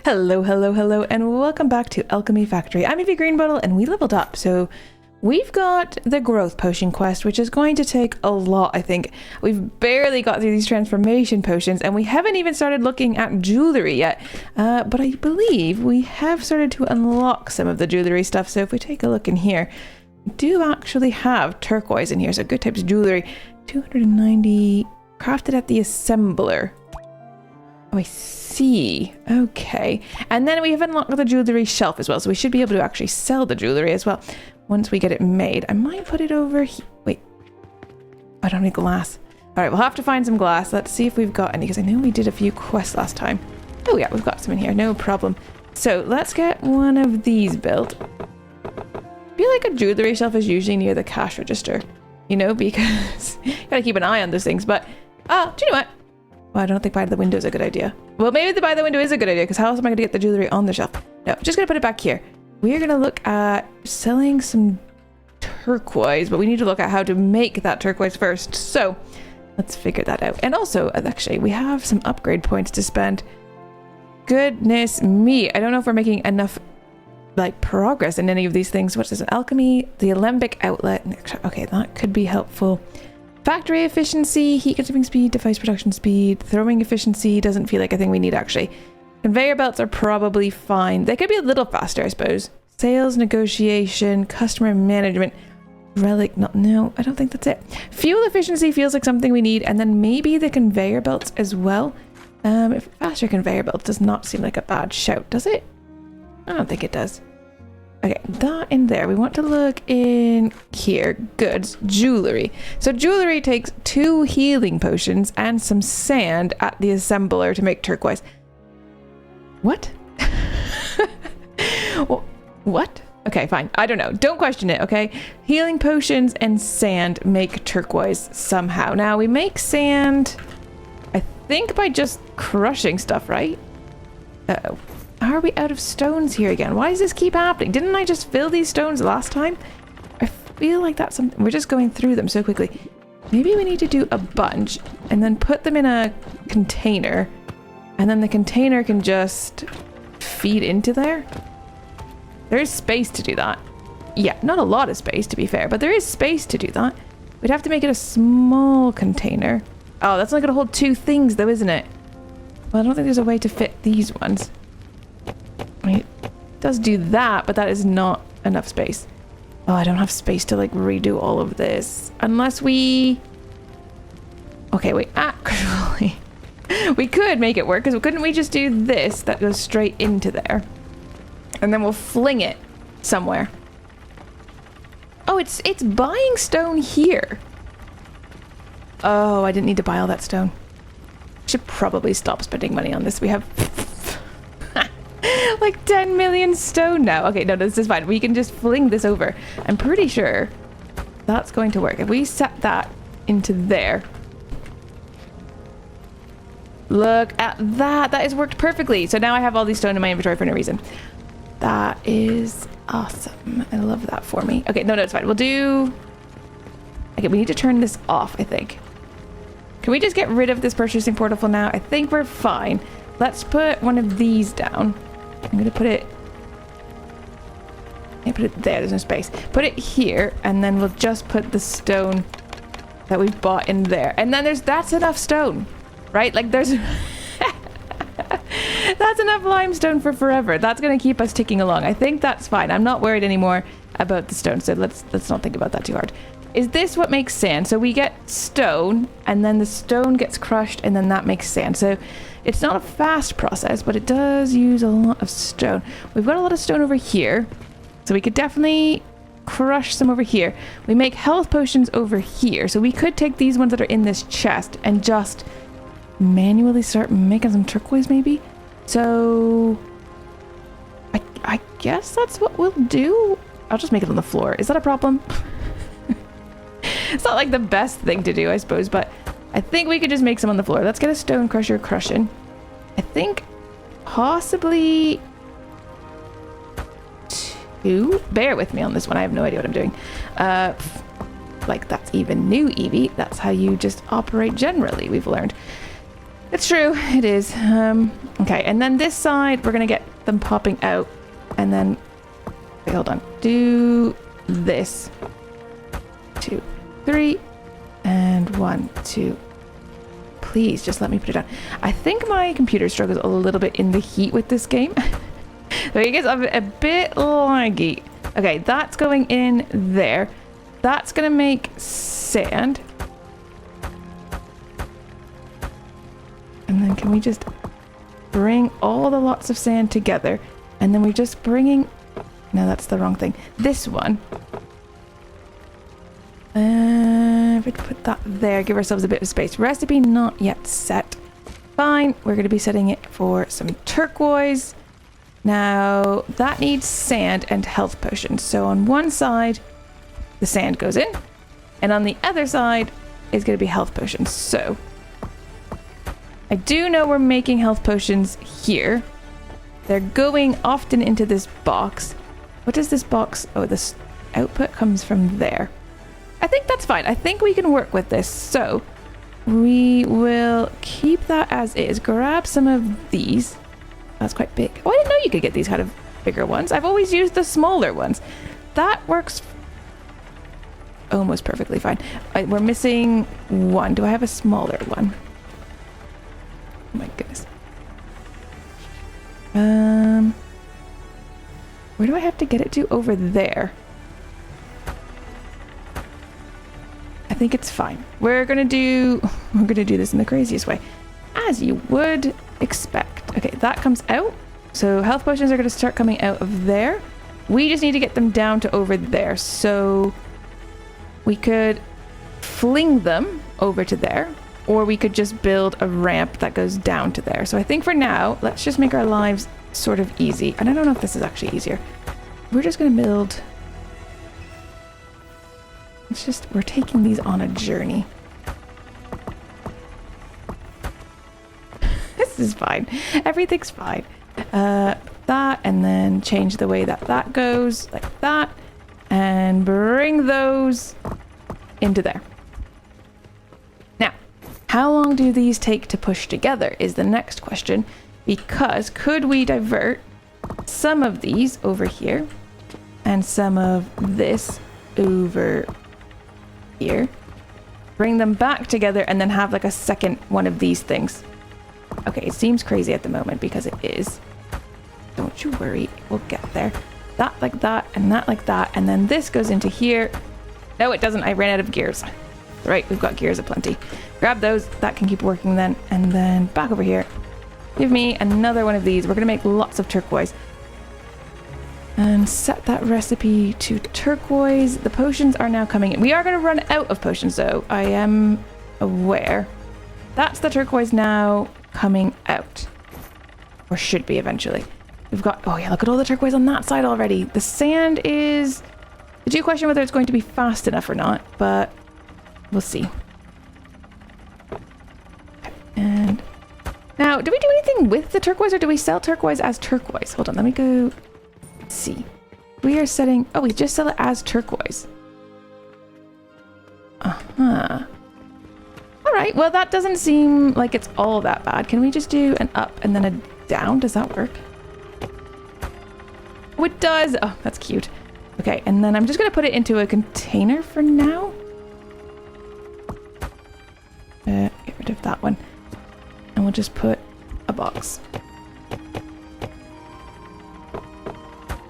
Hello, hello, hello, and welcome back to Alchemy Factory. I'm Evie Greenbottle, and we leveled up, so we've got the growth potion quest, which is going to take a lot, I think. We've barely got through these transformation potions, and we haven't even started looking at jewelry yet, but I believe we have started to unlock some of the jewelry stuff. So if we take a look in here, we do actually have turquoise in here, so good types of jewelry. 290 crafted at the assembler. Oh, I see. Okay. And then we have unlocked the jewelry shelf as well, so we should be able to actually sell the jewelry as well once we get it made. I might put it over here. Wait. I don't need glass. All right, we'll have to find some glass. Let's see if we've got any, because I know we did a few quests last time. Oh yeah, we've got some in here. No problem. So let's get one of these built. I feel like a jewelry shelf is usually near the cash register, you know, because you gotta keep an eye on those things. But, do you know what? Well, I don't think by the window is a good idea. Well, maybe the by the window is a good idea, because how else am I going to get the jewelry on the shelf? No, just going to put it back here. We're going to look at selling some turquoise, but we need to look at how to make that turquoise first. So let's figure that out. And also, actually, we have some upgrade points to spend. Goodness me. I don't know if we're making enough like progress in any of these things. What's this? Alchemy, the alembic outlet. Okay, that could be helpful. Factory efficiency, heat consuming speed, device production speed, throwing efficiency doesn't feel like a thing we need actually. Conveyor belts are probably fine. They could be a little faster, I suppose. Sales, negotiation, customer management, relic, no, I don't think that's it. Fuel efficiency feels like something we need, and then maybe the conveyor belts as well. Faster conveyor belts does not seem like a bad shout, does it? I don't think it does. Okay, that in there. We want to look in here. Goods, jewelry. So jewelry takes 2 healing potions and some sand at the assembler to make turquoise. What? What? Okay, fine. I don't know. Don't question it, okay? Healing potions and sand make turquoise somehow. Now, we make sand, I think, by just crushing stuff, right? Uh-oh. Are we out of stones here again? Why does this keep happening? Didn't I just fill these stones last time? I feel like that's something. We're just going through them so quickly. Maybe we need to do a bunch and then put them in a container, and then the container can just feed into there. There is space to do that. Yeah, not a lot of space to be fair, but there is space to do that. We'd have to make it a small container. Oh, that's only going to hold 2 things though, isn't it? Well, I don't think there's a way to fit these ones. I mean, it does do that, but that is not enough space. Oh, I don't have space to like redo all of this. Unless we... Okay, wait, actually... we could make it work, because couldn't we just do this that goes straight into there? And then we'll fling it somewhere. Oh, it's buying stone here. Oh, I didn't need to buy all that stone. Should probably stop spending money on this. We have... like 10 million stone now. Okay, no, this is fine. We can just fling this over. I'm pretty sure that's going to work. If we set that into there. Look at that. That has worked perfectly. So now I have all these stone in my inventory for no reason. That is awesome. I love that for me. Okay, no, it's fine. We'll do... Okay, we need to turn this off, I think. Can we just get rid of this purchasing portal for now? I think we're fine. Let's put one of these down. I'm going to put it... Yeah, put it there. There's no space. Put it here, and then we'll just put the stone that we've bought in there. And then that's enough stone, right? Like there's... That's enough limestone for forever. That's going to keep us ticking along. I think that's fine. I'm not worried anymore about the stone, so let's not think about that too hard. Is this what makes sand? So we get stone, and then the stone gets crushed, and then that makes sand. So it's not a fast process, but it does use a lot of stone. We've got a lot of stone over here, so we could definitely crush some over here. We make health potions over here, so we could take these ones that are in this chest and just manually start making some turquoise maybe. So I guess that's what we'll do. I'll just make it on the floor. Is that a problem? It's not like the best thing to do, I suppose, but I think we could just make some on the floor. Let's get a stone crusher crushing. I think possibly 2. Bear with me on this one. I have no idea what I'm doing. Like that's even new, Evie. That's how you just operate generally, we've learned. It's true, it is. Okay, and then this side, we're gonna get them popping out, and then, wait, hold on, do this. 2, 3, and 1, 2. Please, just let me put it down. I think my computer struggles a little bit in the heat with this game. So it gets a bit laggy. Okay, that's going in there. That's gonna make sand. And then can we just bring all the lots of sand together? And then we're just bringing... No, that's the wrong thing. This one. If we put that there, give ourselves a bit of space. Recipe not yet set. Fine, we're going to be setting it for some turquoise. Now, that needs sand and health potions. So on one side, the sand goes in. And on the other side is going to be health potions. So... I do know we're making health potions here. They're going often into this box. What does this box... Oh, this output comes from there. I think that's fine. I think we can work with this. So we will keep that as is. Grab some of these. That's quite big. Oh, I didn't know you could get these kind of bigger ones. I've always used the smaller ones. That works almost perfectly fine. We're missing one. Do I have a smaller one? Oh my goodness. Where do I have to get it to? Over there. I think it's fine. We're gonna do this in the craziest way, as you would expect. Okay, that comes out. So health potions are gonna start coming out of there. We just need to get them down to over there. So we could fling them over to there, or we could just build a ramp that goes down to there. So I think for now, let's just make our lives sort of easy. And I don't know if this is actually easier. We're just gonna build... It's just, we're taking these on a journey. This is fine. Everything's fine. That, and then change the way that that goes, like that, and bring those into there. Now, how long do these take to push together is the next question, because could we divert some of these over here and some of this over here, bring them back together, and then have like a second one of these things. Okay, it seems crazy at the moment because it is. Don't you worry, we'll get there. That like that, and that like that, and then this goes into here. No, it doesn't. I ran out of gears. Right, we've got gears aplenty. Grab those. That can keep working then. And then back over here. Give me another one of these. We're going to make lots of turquoise. And set that recipe to turquoise. The potions are now coming in. We are going to run out of potions, though. I am aware. That's the turquoise now coming out. Or should be eventually. We've got... Oh, yeah, look at all the turquoise on that side already. The sand is... I do question whether it's going to be fast enough or not, but we'll see. Okay, and... Now, do we do anything with the turquoise, or do we sell turquoise as turquoise? Hold on, let me go... see. We are setting... Oh, we just sell it as turquoise. Uh-huh. Alright, well that doesn't seem like it's all that bad. Can we just do an up and then a down? Does that work? Oh, it does! Oh, that's cute. Okay, and then I'm just going to put it into a container for now. Get rid of that one. And we'll just put a box.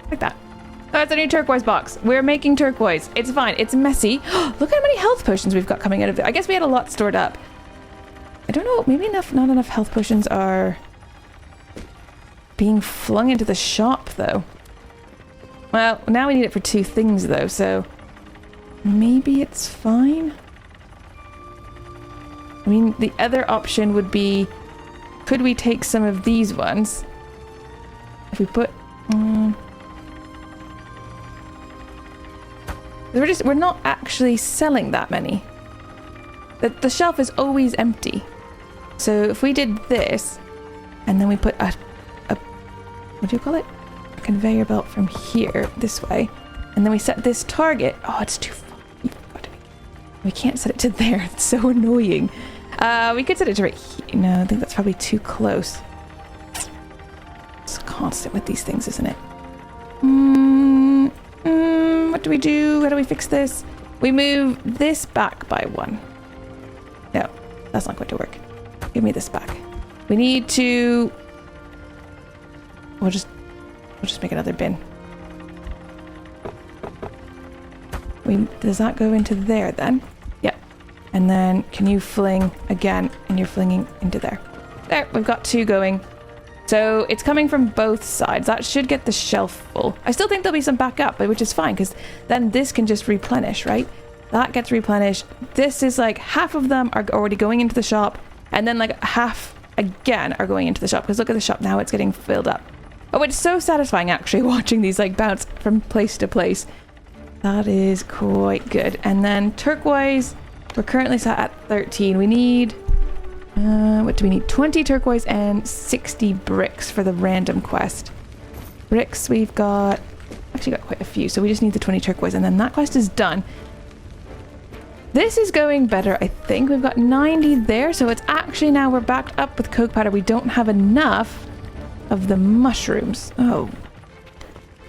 Like that. Oh, that's a new turquoise box. We're making turquoise. It's fine. It's messy. Look how many health potions we've got coming out of it. I guess we had a lot stored up. I don't know. Maybe not enough health potions are being flung into the shop, though. Well, now we need it for 2 things, though, so maybe it's fine. I mean, the other option would be, could we take some of these ones? If we put... we're not actually selling that many. The shelf is always empty. So if we did this, and then we put a what do you call it? A conveyor belt from here, this way. And then we set this target. Oh, it's too far. We can't set it to there. It's so annoying. We could set it to right here. No, I think that's probably too close. It's constant with these things, isn't it? What do we do? How do we fix this? We move this back by 1. No, that's not going to work. Give me this back. We need to... We'll just make another bin. Does that go into there then? Yep. And then can you fling again? And you're flinging into there. There, we've got 2 going. So it's coming from both sides. That should get the shelf full. I still think there'll be some backup, which is fine because then this can just replenish, right? That gets replenished. This is like half of them are already going into the shop, and then like half again are going into the shop because look at the shop now, it's getting filled up. Oh, it's so satisfying actually watching these like bounce from place to place. That is quite good. And then turquoise, we're currently sat at 13. We need, what do we need? 20 turquoise and 60 bricks for the random quest. Bricks, we've got, actually got quite a few, so we just need the 20 turquoise and then that quest is done. This is going better, I think. We've got 90 there, so it's actually now we're backed up with coke powder. We don't have enough of the mushrooms. Oh,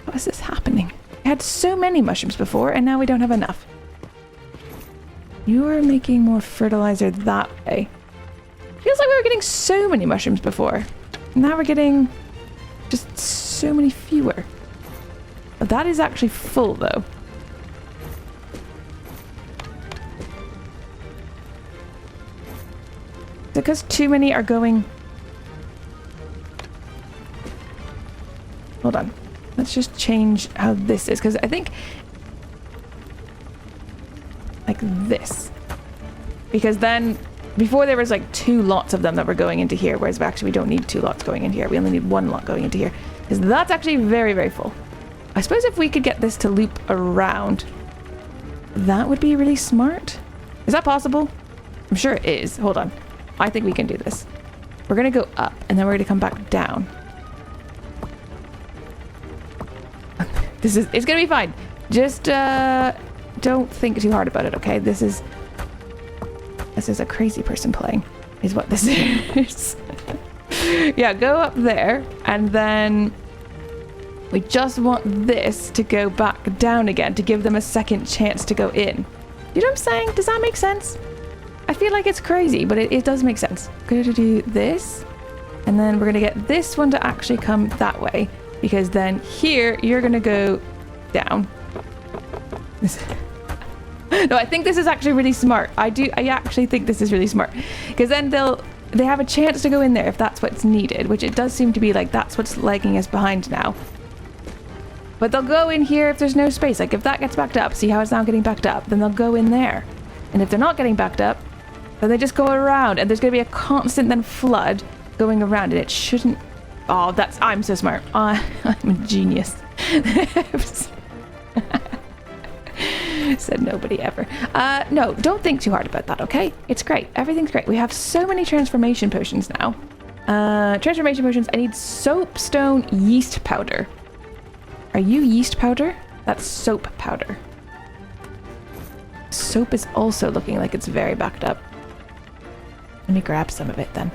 how is this happening? We had so many mushrooms before, and now we don't have enough. You are making more fertilizer that way. Feels like we were getting so many mushrooms before. Now we're getting just so many fewer. But that is actually full, though. Because too many are going... Hold on. Let's just change how this is, because I think... Like this. Because then, before there was like 2 lots of them that were going into here, whereas actually we don't need 2 lots going into here. We only need 1 lot going into here. Because that's actually very, very full. I suppose if we could get this to loop around, that would be really smart. Is that possible? I'm sure it is. Hold on. I think we can do this. We're going to go up, and then we're going to come back down. It's going to be fine. Just don't think too hard about it, okay? This is a crazy person playing, is what this is. Yeah, go up there, and then we just want this to go back down again to give them a second chance to go in. You know what I'm saying? Does that make sense? I feel like it's crazy, but it does make sense. We're going to do this, and then we're going to get this one to actually come that way, because then here, you're going to go down. No, I think this is actually really smart. I actually think this is really smart, because then they have a chance to go in there if that's what's needed, which it does seem to be like that's what's lagging us behind now. But they'll go in here if there's no space. Like if that gets backed up, see how it's now getting backed up, then they'll go in there. And if they're not getting backed up, then they just go around, and there's going to be a constant then flood going around, and it shouldn't... Oh, I'm so smart. I'm a genius. Said nobody ever. No, don't think too hard about that, okay? It's great. Everything's great. We have so many transformation potions now. Transformation potions. I need soapstone yeast powder. Are you yeast powder? That's soap powder. Soap is also looking like it's very backed up. Let me grab some of it then,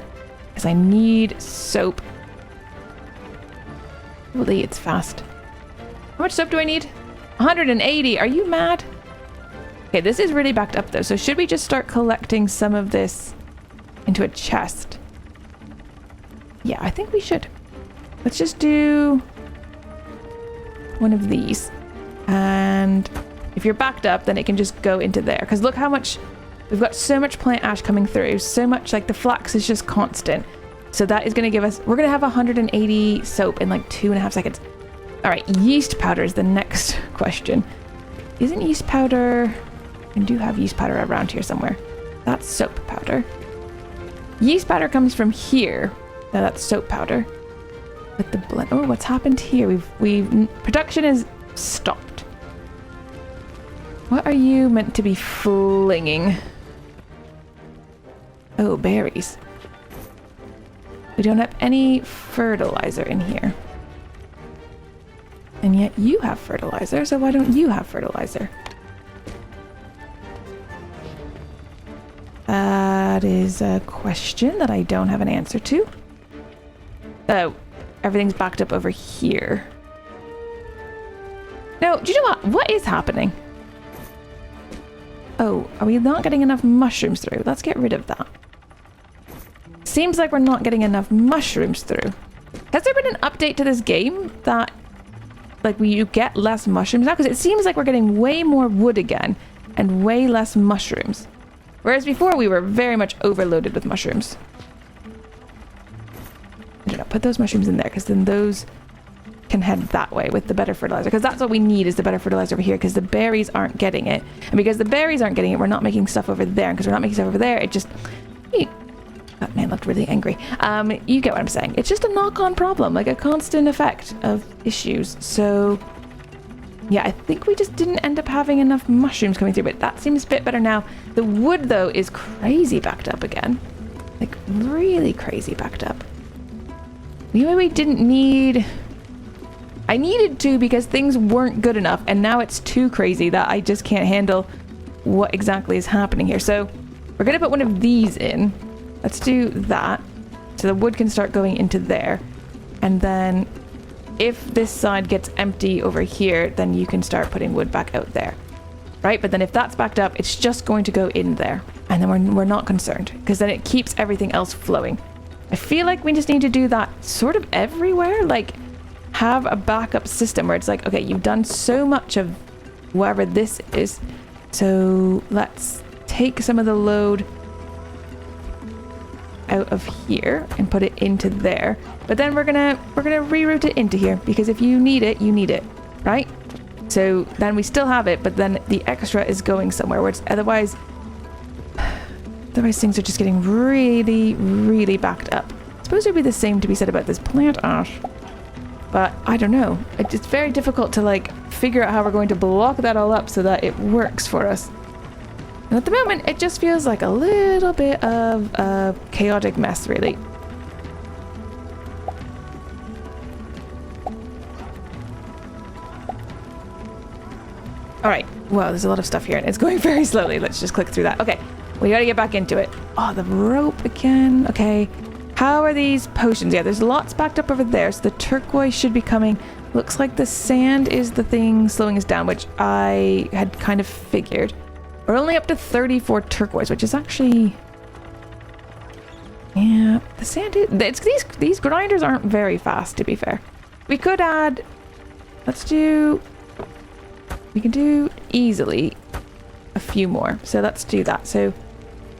because I need soap. Holy, it's fast. How much soap do I need? 180. Are you mad? Okay, this is really backed up though, so should we just start collecting some of this into a chest? Yeah, I think we should. Let's just do one of these. And if you're backed up, then it can just go into there. Because look how much... We've got so much plant ash coming through. So much, like the flax is just constant. So that is going to give us... We're going to have 180 soap in like 2.5 seconds. All right, yeast powder is the next question. Isn't yeast powder... I do have yeast powder around here somewhere. That's soap powder. Yeast powder comes from here. Now that's soap powder. With the blend... Oh, what's happened here? Production is stopped. What are you meant to be flinging? Oh, berries. We don't have any fertilizer in here. And yet you have fertilizer, so why don't you have fertilizer? That is a question that I don't have an answer to. Oh, everything's backed up over here. No, do you know what? What is happening? Oh, are we not getting enough mushrooms through? Let's get rid of that. Seems like we're not getting enough mushrooms through. Has there been an update to this game that, like, you get less mushrooms now? Because it seems like we're getting way more wood again and way less mushrooms. Whereas before we were very much overloaded with mushrooms. I don't know, put those mushrooms in there because then those can head that way with the better fertilizer, because that's what we need, is the better fertilizer over here, because the berries aren't getting it, and because the berries aren't getting it, we're not making stuff over there, and because we're not making stuff over there, it just... That man looked really angry. You get what I'm saying. It's just a knock-on problem, like a constant effect of issues. So yeah, I think we just didn't end up having enough mushrooms coming through, but that seems a bit better now. The wood though is crazy backed up again, like really crazy backed up. Maybe we didn't need... I needed to because things weren't good enough, and now it's too crazy that I just can't handle what exactly is happening here. So we're gonna put one of these in. Let's do that, so the wood can start going into there. And then if this side gets empty over here, then you can start putting wood back out there, right? But then if that's backed up, it's just going to go in there, and then we're not concerned, because then it keeps everything else flowing. I feel like we just need to do that sort of everywhere, like have a backup system where it's like, okay, you've done so much of whatever this is, so let's take some of the load out of here and put it into there, but then we're gonna reroute it into here, because if you need it, right? So then we still have it, but then the extra is going somewhere where it's otherwise things are just getting really, really backed up. I suppose it would be the same to be said about this plant ash, but I don't know. It's very difficult to like figure out how we're going to block that all up so that it works for us. And at the moment, it just feels like a little bit of a chaotic mess, really. Alright, well, there's a lot of stuff here, and it's going very slowly. Let's just click through that. Okay, we gotta get back into it. Oh, the rope again. Okay, how are these potions? Yeah, there's lots backed up over there, so the turquoise should be coming. Looks like the sand is the thing slowing us down, which I had kind of figured. We're only up to 34 turquoise, which is actually... Yeah, the sand is... These grinders aren't very fast, to be fair. We could add... Let's do... We can do easily a few more. So let's do that. So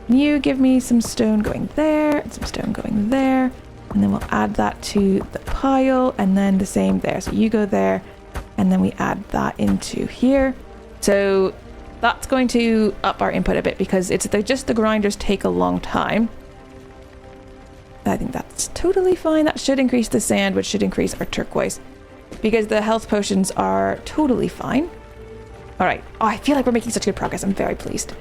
you give me some stone going there, and some stone going there. And then we'll add that to the pile, and then the same there. So you go there, and then we add that into here. So... That's going to up our input a bit, because just the grinders take a long time. I think that's totally fine. That should increase the sand, which should increase our turquoise, because the health potions are totally fine. All right. Oh, I feel like we're making such good progress. I'm very pleased.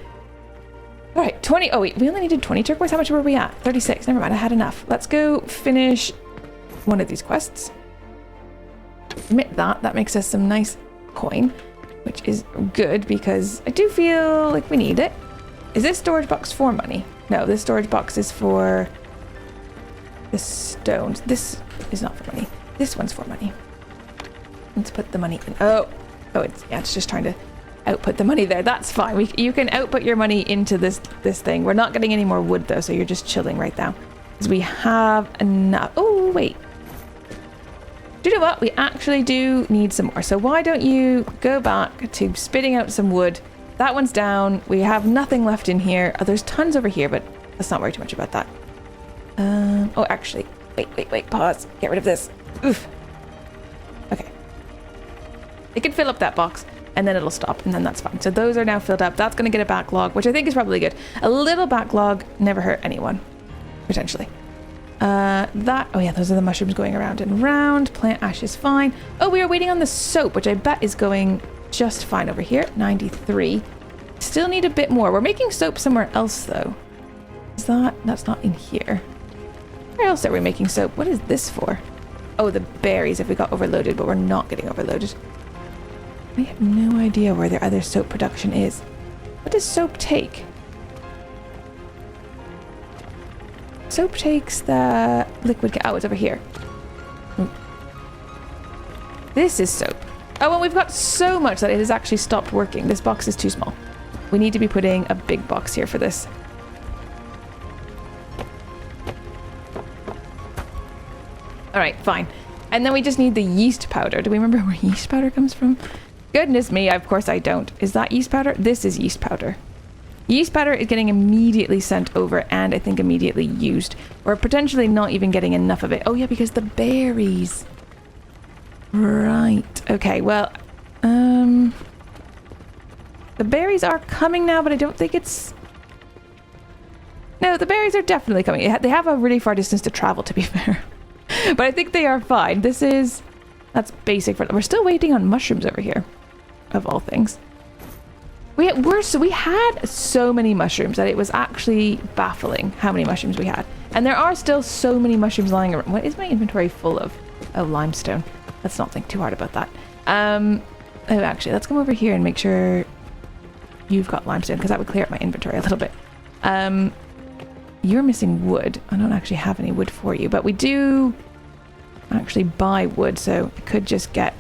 All right, 20. Oh wait, we only needed 20 turquoise. How much were we at? 36. Never mind. I had enough. Let's go finish one of these quests. Admit that. That makes us some nice coin, which is good because I do feel like we need it. Is this storage box for money? No, this storage box is for the stones. This is not for money. This one's for money. Let's put the money in. Oh, it's just trying to output the money there. That's fine. You can output your money into this thing. We're not getting any more wood though, so you're just chilling right now. Because we have enough. Oh, wait. Do you know what? We actually do need some more. So why don't you go back to spitting out some wood? That one's down. We have nothing left in here. Oh, there's tons over here, but let's not worry too much about that. Oh, actually, wait, pause. Get rid of this. Oof. Okay. It can fill up that box, and then it'll stop, and then that's fine. So those are now filled up. That's going to get a backlog, which I think is probably good. A little backlog never hurt anyone, potentially. Oh yeah, those are the mushrooms going around and around. Plant ash is fine. Oh, we are waiting on the soap, which I bet is going just fine over here. 93. Still need a bit more. We're making soap somewhere else though. That's not in here. Where else are we making soap? What is this for? Oh, the berries if we got overloaded, but we're not getting overloaded. I have no idea where their other soap production is. What does soap take? Soap takes the liquid... Oh, it's over here. This is soap. Oh, well, we've got so much that it has actually stopped working. This box is too small. We need to be putting a big box here for this. Alright, fine. And then we just need the yeast powder. Do we remember where yeast powder comes from? Goodness me, of course I don't. Is that yeast powder? This is yeast powder. Yeast powder is getting immediately sent over and I think immediately used. Or potentially not even getting enough of it. Oh yeah, because the berries. Right. Okay, well, the berries are coming now, but I don't think it's... No, the berries are definitely coming. They have a really far distance to travel, to be fair. But I think they are fine. This is... That's basic for... We're still waiting on mushrooms over here. Of all things. We had so many mushrooms that it was actually baffling how many mushrooms we had. And there are still so many mushrooms lying around. What is my inventory full of? Oh, limestone. Let's not think too hard about that. Oh, actually, let's come over here and make sure you've got limestone, because that would clear up my inventory a little bit. You're missing wood. I don't actually have any wood for you, but we do actually buy wood, so I could just get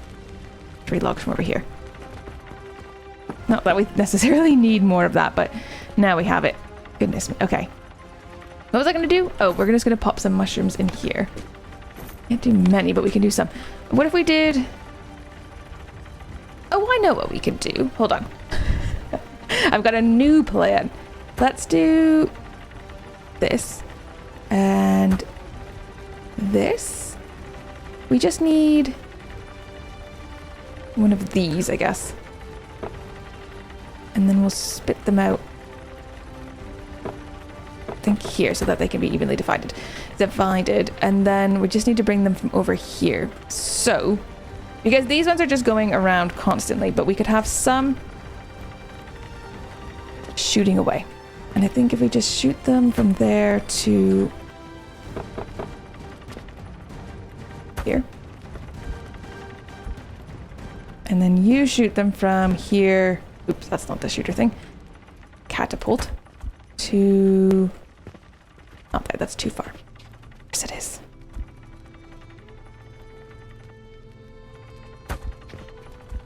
3 logs from over here. Not that we necessarily need more of that, but now we have it. Goodness me. Okay. What was I going to do? Oh, we're just going to pop some mushrooms in here. Can't do many, but we can do some. What if we did... Oh, I know what we could do. Hold on. I've got a new plan. Let's do this and this. We just need one of these, I guess. And then we'll spit them out, I think here, so that they can be evenly divided. And then we just need to bring them from over here. So, because these ones are just going around constantly, but we could have some shooting away. And I think if we just shoot them from there to here. And then you shoot them from here. Oops, that's not the shooter thing. Catapult to... Not there, that's too far. Yes, it is.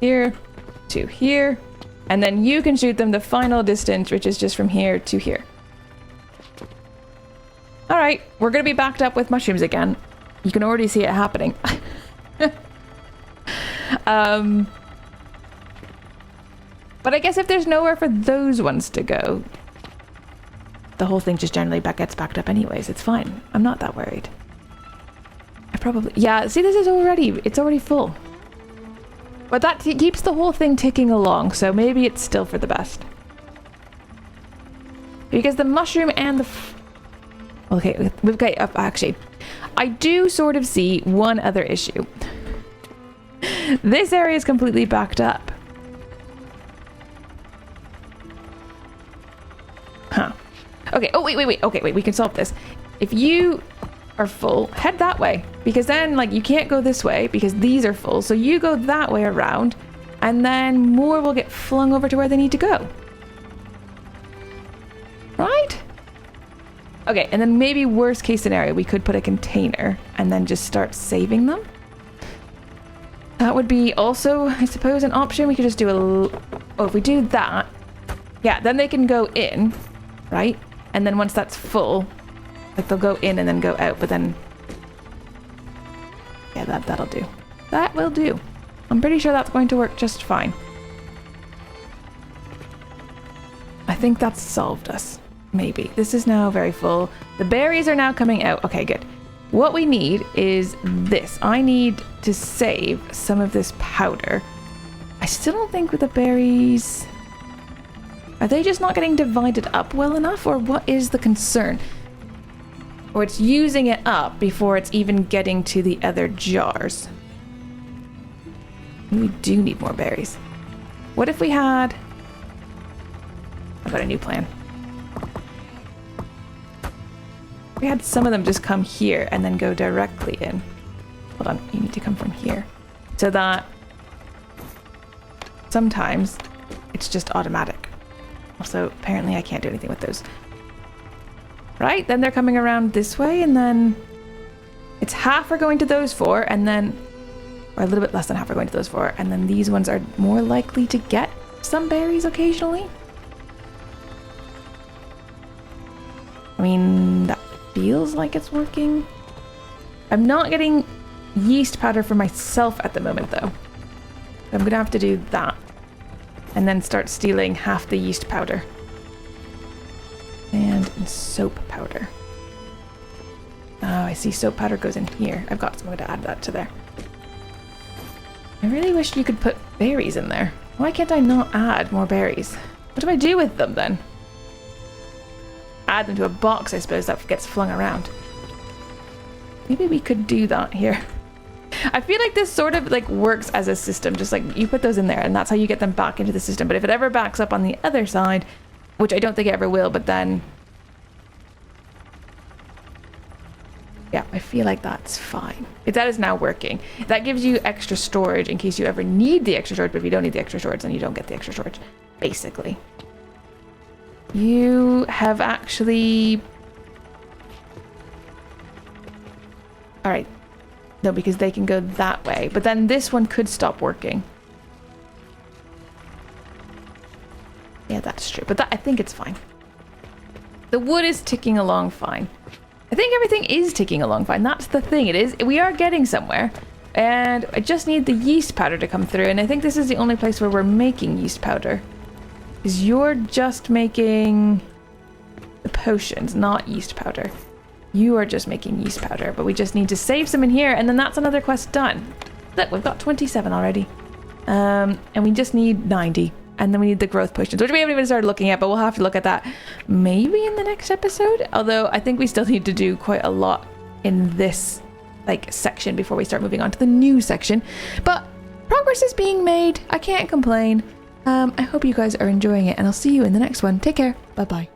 Here to here. And then you can shoot them the final distance, which is just from here to here. Alright, we're going to be backed up with mushrooms again. You can already see it happening. But I guess if there's nowhere for those ones to go, the whole thing just generally gets backed up anyways. It's fine. I'm not that worried. I probably... Yeah, see, this is already... It's already full. But that keeps the whole thing ticking along, so maybe it's still for the best. Because the mushroom and the... Okay, we've got... Actually, I do sort of see one other issue. This area is completely backed up. Huh. Okay, oh, wait. Okay, wait, we can solve this. If you are full, head that way. Because then, like, you can't go this way because these are full. So you go that way around, and then more will get flung over to where they need to go. Right? Okay, and then maybe worst case scenario, we could put a container and then just start saving them. That would be also, I suppose, an option. We could just do a... Oh, if we do that... Yeah, then they can go in, right? And then once that's full, like, they'll go in and then go out, but then... Yeah, that'll do. That will do. I'm pretty sure that's going to work just fine. I think that's solved us. Maybe. This is now very full. The berries are now coming out. Okay, good. What we need is this. I need to save some of this powder. I still don't think with the berries... Are they just not getting divided up well enough? Or what is the concern? Or it's using it up before it's even getting to the other jars. We do need more berries. What if we had... I've got a new plan. We had some of them just come here and then go directly in. Hold on, you need to come from here. So that sometimes it's just automatic. Also, apparently I can't do anything with those. right? Then they're coming around this way, and then it's half are going to those 4, and then, or a little bit less than half are going to those 4, and then these ones are more likely to get some berries occasionally. I mean, that feels like it's working. I'm not getting yeast powder for myself at the moment, though. I'm gonna have to do that. And then start stealing half the yeast powder. And soap powder. Oh, I see soap powder goes in here. I've got someone to add that to there. I really wish you could put berries in there. Why can't I not add more berries? What do I do with them then? Add them to a box, I suppose, that gets flung around. Maybe we could do that here. I feel like this sort of like works as a system, just like you put those in there and that's how you get them back into the system. But if it ever backs up on the other side, which I don't think it ever will, but then... yeah, I feel like that's fine. That is now working. That gives you extra storage in case you ever need the extra storage, but if you don't need the extra storage, then you don't get the extra storage, basically. You have actually... alright. No, because they can go that way. But then this one could stop working. Yeah, that's true. But that, I think it's fine. The wood is ticking along fine. I think everything is ticking along fine. That's the thing. It is. We are getting somewhere. And I just need the yeast powder to come through. And I think this is the only place where we're making yeast powder. Because you're just making the potions, not yeast powder. You are just making yeast powder, but we just need to save some in here, and then that's another quest done. Look, we've got 27 already. And we just need 90. And then we need the growth potions, which we haven't even started looking at, but we'll have to look at that maybe in the next episode. Although I think we still need to do quite a lot in this like section before we start moving on to the new section. But progress is being made. I can't complain. I hope you guys are enjoying it, and I'll see you in the next one. Take care. Bye-bye.